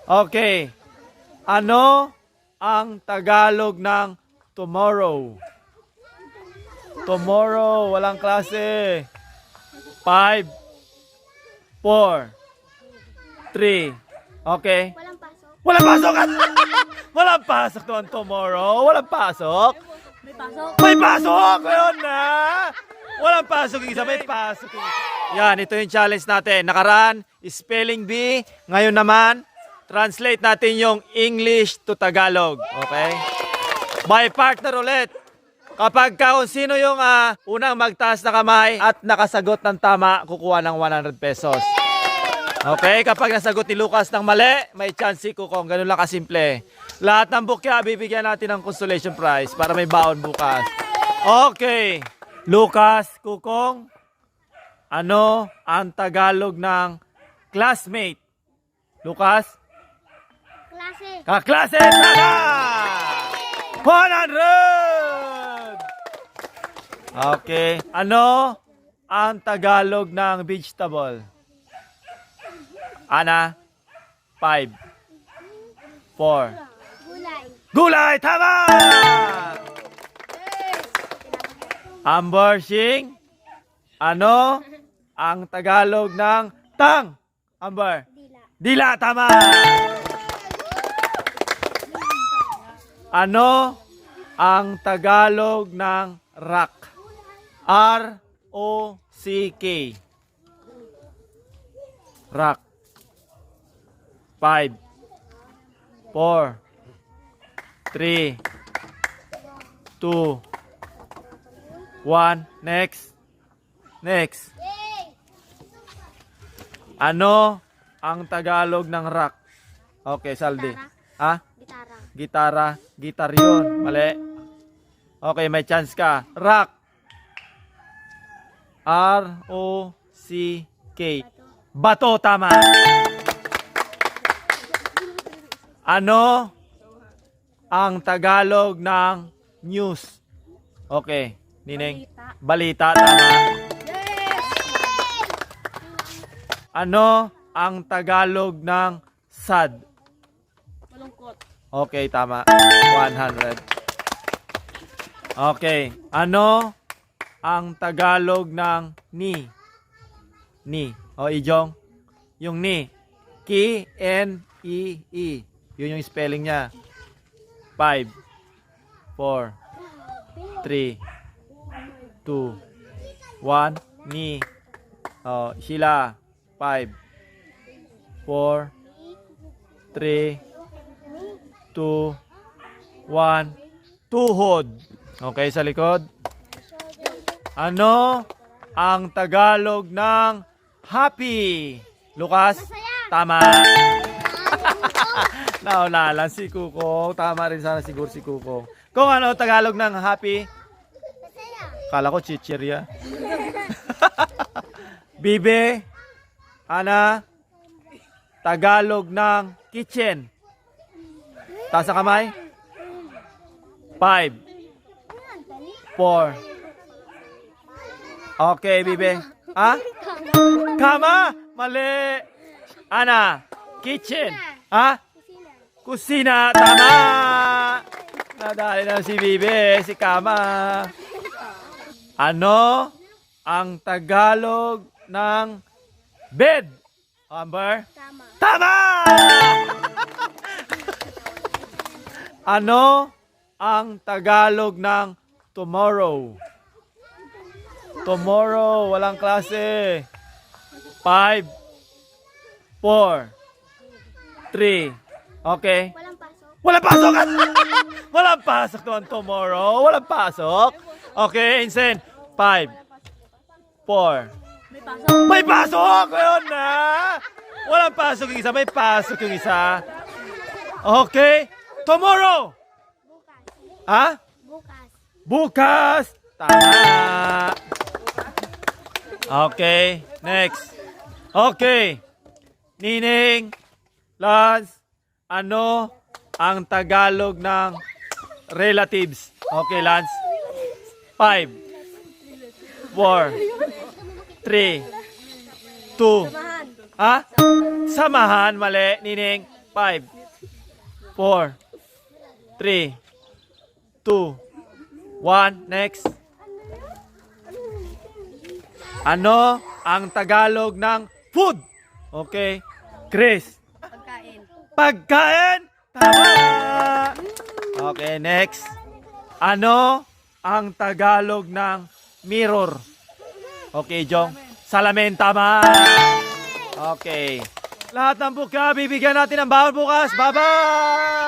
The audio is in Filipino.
Okay. Ano ang Tagalog ng tomorrow? Tomorrow, walang klase. 5, 4, 3. Okay. Walang pasok. Walang pasok! Walang pasok doon tomorrow. Walang pasok. May pasok. May pasok! Ngayon na! Walang pasok yung isa, may pasok yung isa. Yan, ito yung challenge natin. Nakaraan, spelling bee. Ngayon naman, translate natin yung English to Tagalog. Okay? By partner ulit. Kapag kung sino yung unang magtaas na kamay at nakasagot ng tama, kukuha ng 100 pesos. Okay? Kapag nasagot ni Lucas ng mali, may chance si Kukong. Ganun lang kasimple. Lahat ng bukya, bibigyan natin ng consolation prize para may baon bukas. Okay. Lucas, Kukong, ano ang Tagalog ng classmate? Lucas? Klase. Kaklase! Tama! 100! Okay. Ano ang Tagalog ng vegetable? Ana? 5, 4. Gulay. Gulay! Tama! Amber Shing? Ano ang Tagalog ng tang? Amber? Dila. Dila! Tama! Ano ang Tagalog ng rock? R-O-C-K. Rock. 5, 4, 3, 2, 1. Next. Next. Ano ang Tagalog ng rock? Okay, Saldi. Ha? Gitara. Gitara. Gitar yun. Mali. Okay, may chance ka. Rock. R-O-C-K. Bato, tama. Ano ang Tagalog ng news? Okay, Nining. Balita, tama. Ano ang Tagalog ng sad? Malungkot. Okay, tama. 100. Okay. Ano ang Tagalog ng ni? Ni. O, Ijong. Yung ni. K-N-E-E. Yun yung spelling niya. 5, 4, 3, 2, 1. Ni. O, Sheila. 5, 4, 3, 2, 1. Tuhod. Okay, sa likod. Ano ang Tagalog ng happy? Lucas? Masaya. Tama. Nauna si Kuko. Tama rin sana siguro si Kuko. Kung ano Tagalog ng happy? Masaya. Kala ko chichirya. Bibe? Ana? Tagalog ng kitchen? Taas ang kamay? 5, 4. Okay, Bibe. Ha? Kama? Mali. Ana? Kitchen? Ha? Kusina. Tama. Nadali na si Bibe. Si Kama. Ano ang Tagalog ng bed? Amber? Tama. Tama! Ano ang Tagalog ng tomorrow? Tomorrow, walang klase. 5, 4, 3. Okay. Walang pasok. Walang pasok! Walang pasok doon tomorrow. Walang pasok. Okay, Insen. 5, 4. May pasok. May pasok! Ngayon na! Walang pasok yung isa, may pasok yung isa. Okay. Tomorrow! Bukas. Ha? Bukas. Bukas! Tama! Okay. Next. Okay. Nining, Lance, ano ang Tagalog ng relatives? Okay, Lance. 5, 4, 3, 2. Samahan. Ha? Samahan, mali. Nining. 5, 4, 3, 2, 1. Next. Ano ang Tagalog ng food? Okay. Chris. Pagkain. Pagkain. Tama. Okay, next. Ano ang Tagalog ng mirror? Okay, Jong. Salamin. Tama. Okay. Lahat ng buka, bibigyan natin ng bawal bukas. Bye-bye!